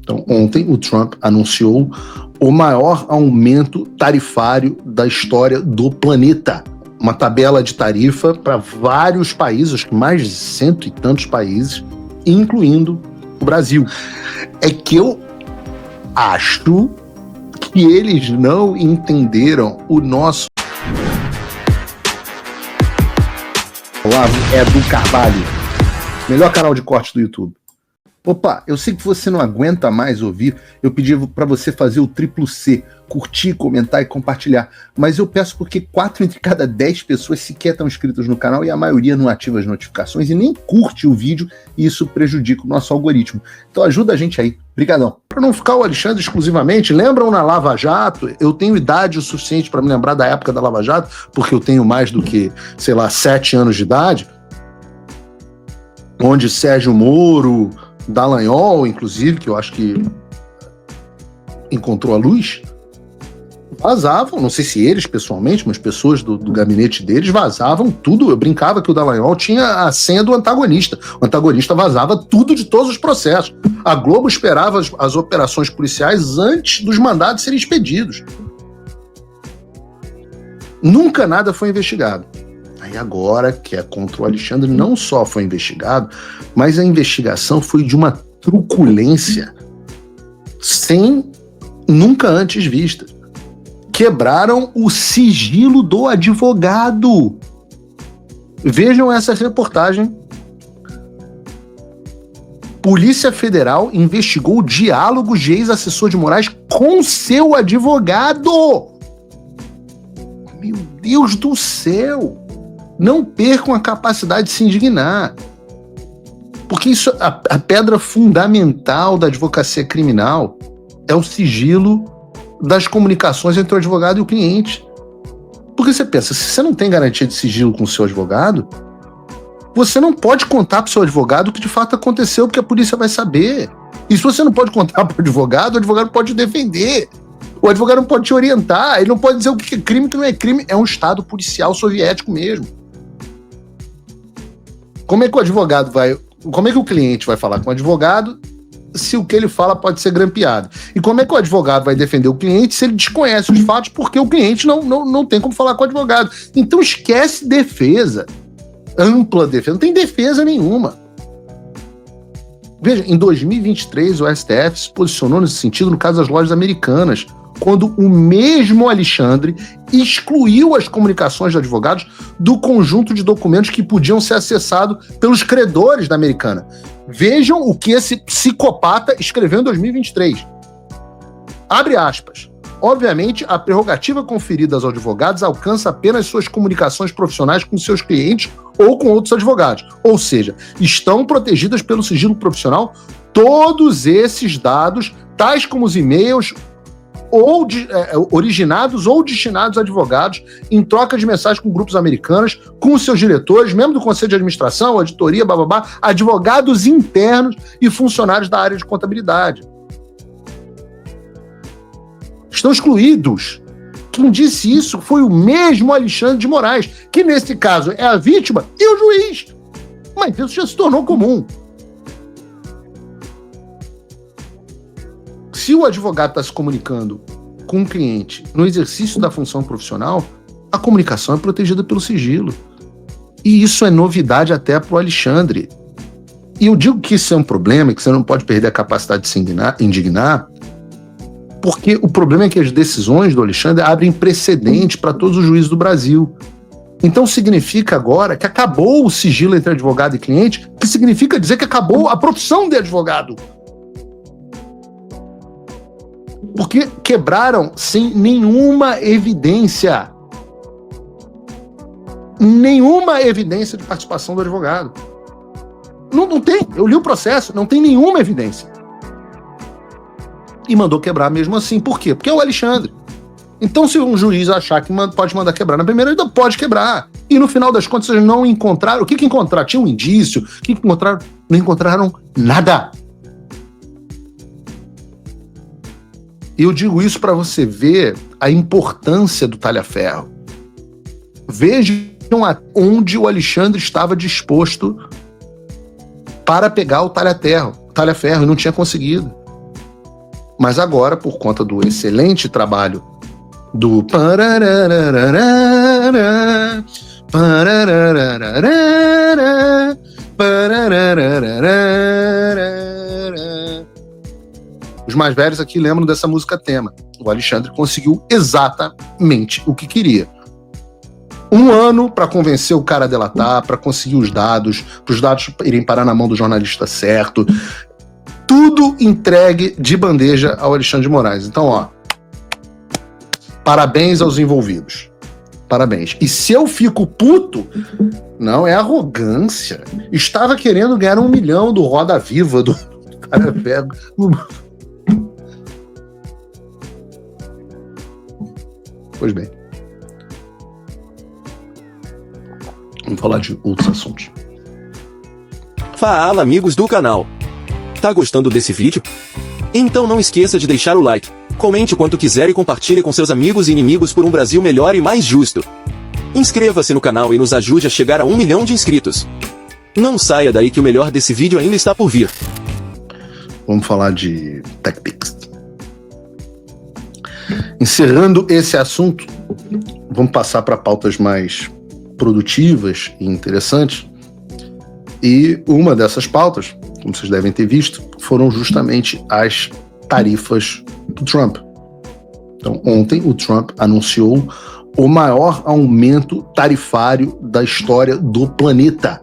Então, ontem o Trump anunciou o maior aumento tarifário da história do planeta. Uma tabela de tarifa para vários países, acho que mais de 100 e tantos países, incluindo o Brasil. É que eu acho que eles não entenderam o nosso... Olavo Edu Carvalho, melhor canal de corte do YouTube. Opa, eu sei que você não aguenta mais ouvir, eu pedi para você fazer o triplo C, curtir, comentar e compartilhar, mas eu peço porque 4 entre cada 10 pessoas sequer estão inscritas no canal e a maioria não ativa as notificações e nem curte o vídeo e isso prejudica o nosso algoritmo. Então ajuda a gente aí, brigadão. Para não ficar o Alexandre exclusivamente, lembram na Lava Jato? Eu tenho idade o suficiente para me lembrar da época da Lava Jato, porque eu tenho mais do que, 7 anos de idade, onde Sérgio Moro... Dallagnol, inclusive, que eu acho que encontrou a luz, vazavam, não sei se eles pessoalmente, mas pessoas do gabinete deles vazavam tudo. Eu brincava que o Dallagnol tinha a senha do antagonista. O antagonista vazava tudo de todos os processos. A Globo esperava as operações policiais antes dos mandados serem expedidos. Nunca nada foi investigado. Aí agora, que é contra o Alexandre, não só foi investigado, mas a investigação foi de uma truculência nunca antes vista. Quebraram o sigilo do advogado. Vejam essa reportagem. Polícia Federal investigou diálogos de ex-assessor de Moraes com seu advogado. Meu Deus do céu! Não percam a capacidade de se indignar. Porque isso, a pedra fundamental da advocacia criminal é o sigilo das comunicações entre o advogado e o cliente. Porque você pensa, se você não tem garantia de sigilo com o seu advogado, você não pode contar para o seu advogado o que de fato aconteceu, porque a polícia vai saber. E se você não pode contar para o advogado pode te defender. O advogado não pode te orientar, ele não pode dizer o que é crime e o que não é crime. É um estado policial soviético mesmo. Como é que o cliente vai falar com o advogado se o que ele fala pode ser grampeado? E como é que o advogado vai defender o cliente se ele desconhece os fatos porque o cliente não tem como falar com o advogado? Então esquece defesa, ampla defesa, não tem defesa nenhuma. Veja, em 2023 o STF se posicionou nesse sentido no caso das lojas americanas, quando o mesmo Alexandre excluiu as comunicações de advogados do conjunto de documentos que podiam ser acessados pelos credores da Americana. Vejam o que esse psicopata escreveu em 2023. Abre aspas. Obviamente, a prerrogativa conferida aos advogados alcança apenas suas comunicações profissionais com seus clientes ou com outros advogados. Ou seja, estão protegidas pelo sigilo profissional todos esses dados, tais como os e-mails, originados ou destinados a advogados em troca de mensagens com grupos americanos, com seus diretores, membros do conselho de administração, auditoria, bababá, advogados internos e funcionários da área de contabilidade. Estão excluídos. Quem disse isso foi o mesmo Alexandre de Moraes, que nesse caso é a vítima e o juiz. Mas isso já se tornou comum. Se o advogado está se comunicando com o cliente no exercício da função profissional, a comunicação é protegida pelo sigilo. E isso é novidade até para o Alexandre. E eu digo que isso é um problema, que você não pode perder a capacidade de se indignar, porque o problema é que as decisões do Alexandre abrem precedente para todos os juízes do Brasil. Então significa agora que acabou o sigilo entre advogado e cliente, que significa dizer que acabou a profissão de advogado. Porque quebraram sem nenhuma evidência. Nenhuma evidência de participação do advogado. Não tem. Eu li o processo, não tem nenhuma evidência. E mandou quebrar mesmo assim. Por quê? Porque é o Alexandre. Então, se um juiz achar que pode mandar quebrar na primeira, ainda pode quebrar. E no final das contas, eles não encontraram. O que encontraram? Tinha um indício. O que encontraram? Não encontraram nada. E eu digo isso para você ver a importância do talha-ferro. Vejam onde o Alexandre estava disposto para pegar o talha-ferro e não tinha conseguido. Mas agora, por conta do excelente trabalho do os mais velhos aqui lembram dessa música tema. O Alexandre conseguiu exatamente o que queria. 1 ano para convencer o cara a delatar, para conseguir os dados, para os dados irem parar na mão do jornalista certo. Tudo entregue de bandeja ao Alexandre de Moraes. Então, ó, parabéns aos envolvidos. Parabéns. E se eu fico puto, não, é arrogância. Estava querendo ganhar 1 milhão do Roda Viva, do cara velho. Pois bem. Vamos falar de outros assuntos. Fala, amigos do canal. Tá gostando desse vídeo? Então não esqueça de deixar o like, comente quanto quiser e compartilhe com seus amigos e inimigos por um Brasil melhor e mais justo. Inscreva-se no canal e nos ajude a chegar a 1 milhão de inscritos. Não saia daí que o melhor desse vídeo ainda está por vir. Vamos falar de TechPix. Encerrando esse assunto, vamos passar para pautas mais produtivas e interessantes. E uma dessas pautas, como vocês devem ter visto, foram justamente as tarifas do Trump. Então, ontem o Trump anunciou o maior aumento tarifário da história do planeta.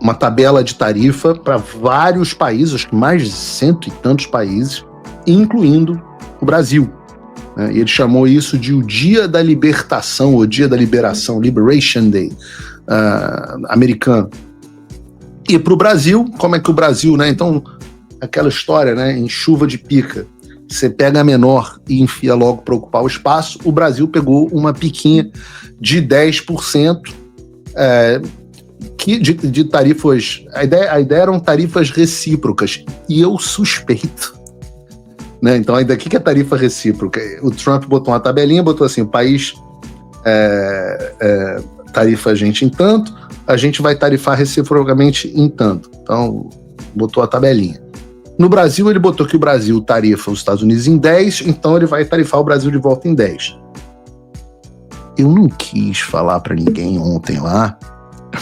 Uma tabela de tarifa para vários países, acho que mais de 100 e tantos países, incluindo o Brasil. E ele chamou isso de o Dia da Libertação, ou Dia da Liberação, Liberation Day, americano. E para o Brasil, como é que o Brasil, né? Então, aquela história, né? Em chuva de pica, você pega a menor e enfia logo para ocupar o espaço. O Brasil pegou uma piquinha de 10%, de tarifas. A ideia eram tarifas recíprocas. E eu suspeito. Né? Então, ainda aqui que é tarifa recíproca. O Trump botou uma tabelinha, botou assim: o país tarifa a gente em tanto, a gente vai tarifar reciprocamente em tanto. Então, botou a tabelinha. No Brasil, ele botou que o Brasil tarifa os Estados Unidos em 10, então ele vai tarifar o Brasil de volta em 10. Eu não quis falar para ninguém ontem lá,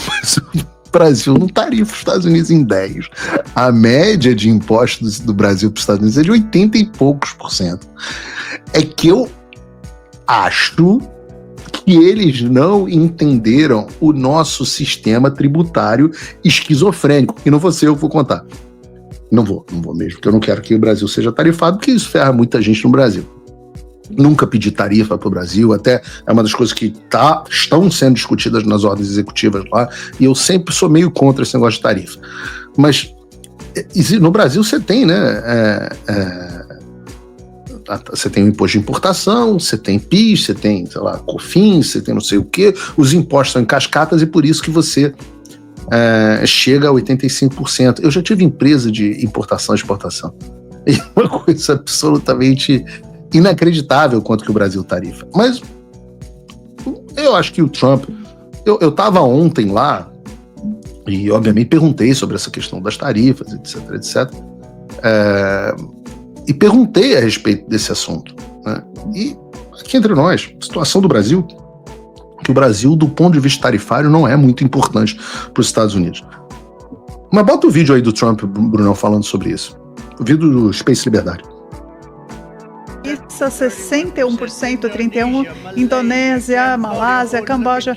mas o Brasil não tarifa os Estados Unidos em 10. A média de impostos do Brasil para os Estados Unidos é de 80 e poucos %. É que eu acho que eles não entenderam o nosso sistema tributário esquizofrênico. E não vou ser eu que vou contar. Não vou mesmo, porque eu não quero que o Brasil seja tarifado, porque isso ferra muita gente no Brasil. Nunca pedi tarifa para o Brasil, até é uma das coisas que estão sendo discutidas nas ordens executivas lá, e eu sempre sou meio contra esse negócio de tarifa. Mas no Brasil você tem, né? Você tem o imposto de importação, você tem PIS, você tem, sei lá, COFINS, você tem não sei o quê, os impostos são em cascatas e por isso que você chega a 85%. Eu já tive empresa de importação e exportação. E é uma coisa absolutamente inacreditável quanto que o Brasil tarifa. Mas eu acho que o Trump... Eu estava ontem lá e, obviamente, perguntei sobre essa questão das tarifas, etc. E perguntei a respeito desse assunto. Né? E, aqui entre nós, a situação do Brasil... que o Brasil, do ponto de vista tarifário, não é muito importante para os Estados Unidos. Mas bota o vídeo aí do Trump, Brunão, falando sobre isso. O vídeo do Space Liberdade. Isso, 61%, 31%, Indonésia, Malásia, Camboja.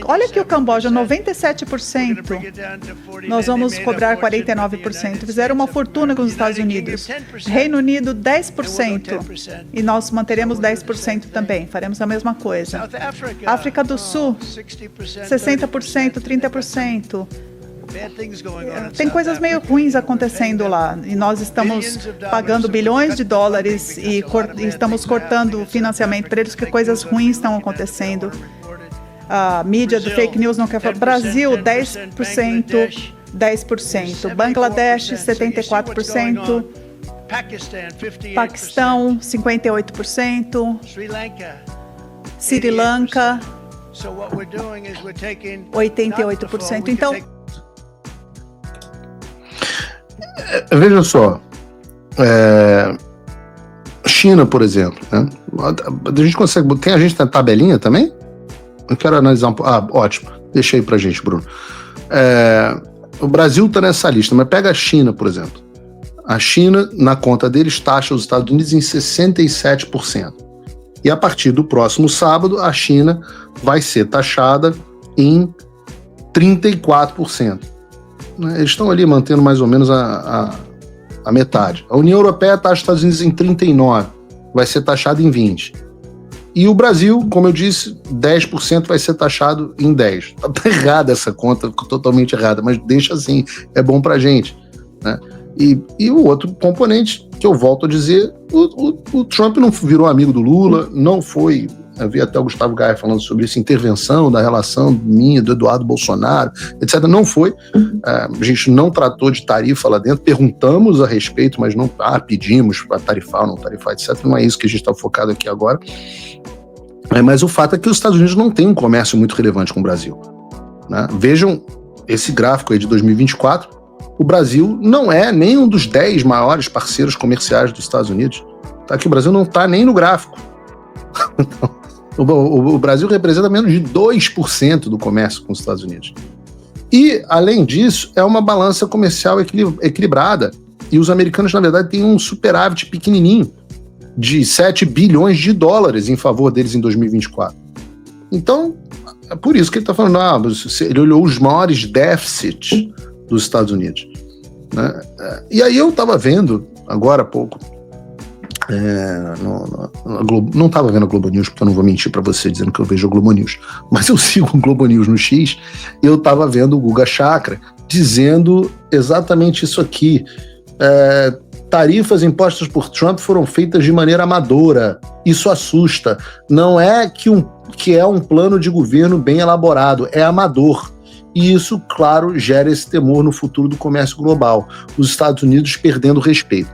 Olha aqui o Camboja, 97%. Nós vamos cobrar 49%. Fizeram uma fortuna com os Estados Unidos. Reino Unido, 10%. E nós manteremos 10% também. Faremos a mesma coisa. África do Sul, 60%, 30%. Tem coisas meio ruins acontecendo lá e nós estamos pagando bilhões de dólares e estamos cortando financiamento para eles, porque coisas ruins estão acontecendo. A mídia do fake news não quer falar. Brasil, 10%, 10%. Bangladesh, 74%. Paquistão, 58%. Sri Lanka, 88%. Então, Veja só, China, por exemplo, né? A gente consegue. Tem a gente na tabelinha também? Eu quero analisar um pouco. Ótimo. Deixa aí pra gente, Bruno. O Brasil está nessa lista, mas pega a China, por exemplo. A China, na conta deles, taxa os Estados Unidos em 67%. E a partir do próximo sábado, a China vai ser taxada em 34%. Eles estão ali mantendo mais ou menos a metade. A União Europeia taxa os Estados Unidos em 39%, vai ser taxado em 20%. E o Brasil, como eu disse, 10% vai ser taxado em 10%. Tá errada essa conta, totalmente errada, mas deixa assim, é bom pra gente, né? E o outro componente, que eu volto a dizer, o Trump não virou amigo do Lula, não foi, eu vi até o Gustavo Gaia falando sobre isso, intervenção da relação minha, do Eduardo Bolsonaro, etc. Não foi, a gente não tratou de tarifa lá dentro, perguntamos a respeito, mas não pedimos para tarifar ou não tarifar, etc. Não é isso que a gente está focado aqui agora. Mas o fato é que os Estados Unidos não têm um comércio muito relevante com o Brasil, né? Vejam esse gráfico aí de 2024, o Brasil não é nem um dos 10 maiores parceiros comerciais dos Estados Unidos. Tá? Que o Brasil não está nem no gráfico. Então, o Brasil representa menos de 2% do comércio com os Estados Unidos. E, além disso, é uma balança comercial equilibrada. E os americanos, na verdade, têm um superávit pequenininho de 7 bilhões de dólares em favor deles em 2024. Então, é por isso que ele está falando, ele olhou os maiores déficits dos Estados Unidos, né? E aí eu estava vendo, agora há pouco, não estava vendo a Globo News, porque eu não vou mentir para você dizendo que eu vejo a Globo News, mas eu sigo o Globo News no X, e eu estava vendo o Guga Chakra dizendo exatamente isso aqui. Tarifas impostas por Trump foram feitas de maneira amadora. Isso assusta. Não é que é um plano de governo bem elaborado, é amador. E isso, claro, gera esse temor no futuro do comércio global. Os Estados Unidos perdendo respeito.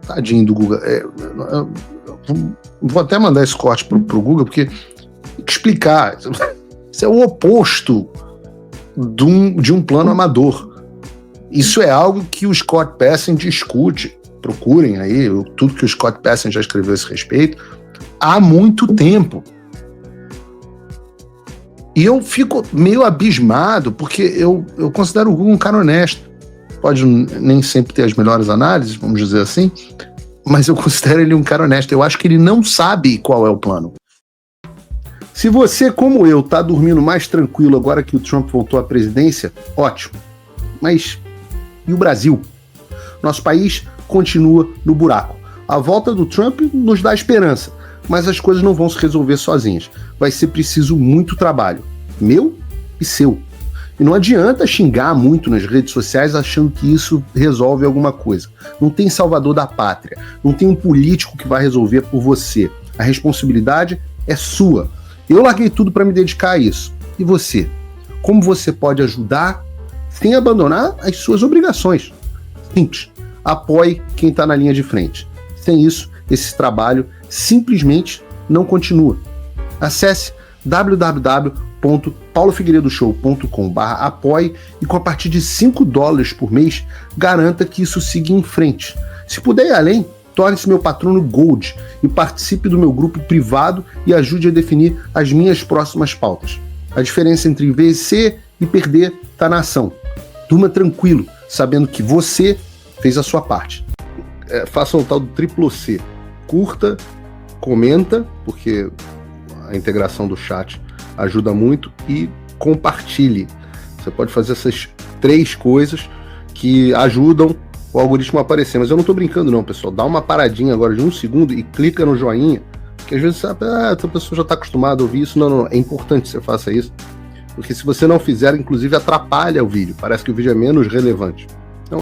Tadinho do Guga. Vou até mandar esse corte pro Guga, porque tem que explicar. Isso é o oposto de um plano amador. Isso é algo que o Scott Bessent discute. Procurem aí tudo que o Scott Bessent já escreveu a esse respeito há muito tempo. E eu fico meio abismado, porque eu considero o Guga um cara honesto. Pode nem sempre ter as melhores análises, vamos dizer assim, mas eu considero ele um cara honesto. Eu acho que ele não sabe qual é o plano. Se você, como eu, tá dormindo mais tranquilo agora que o Trump voltou à presidência, ótimo. Mas e o Brasil? Nosso país continua no buraco. A volta do Trump nos dá esperança, mas as coisas não vão se resolver sozinhas. Vai ser preciso muito trabalho, meu e seu. E não adianta xingar muito nas redes sociais achando que isso resolve alguma coisa. Não tem salvador da pátria, não tem um político que vai resolver por você. A responsabilidade é sua. Eu larguei tudo para me dedicar a isso. E você? Como você pode ajudar sem abandonar as suas obrigações? Simples. Apoie quem está na linha de frente. Sem isso, esse trabalho simplesmente não continua. Acesse www.paulofigueiredoshow.com/apoie e com a partir de $5 por mês, garanta que isso siga em frente. Se puder ir além, torne-se meu patrono Gold e participe do meu grupo privado e ajude a definir as minhas próximas pautas. A diferença entre vencer e perder está na ação. Durma tranquilo, sabendo que você fez a sua parte. Faça o tal do triplo C. Curta, comenta, porque a integração do chat ajuda muito, e compartilhe. Você pode fazer essas 3 coisas que ajudam o algoritmo a aparecer. Mas eu não tô brincando não, pessoal. Dá uma paradinha agora de 1 segundo e clica no joinha, porque às vezes a pessoa já está acostumada a ouvir isso. Não. É importante que você faça isso, porque se você não fizer, inclusive atrapalha o vídeo. Parece que o vídeo é menos relevante.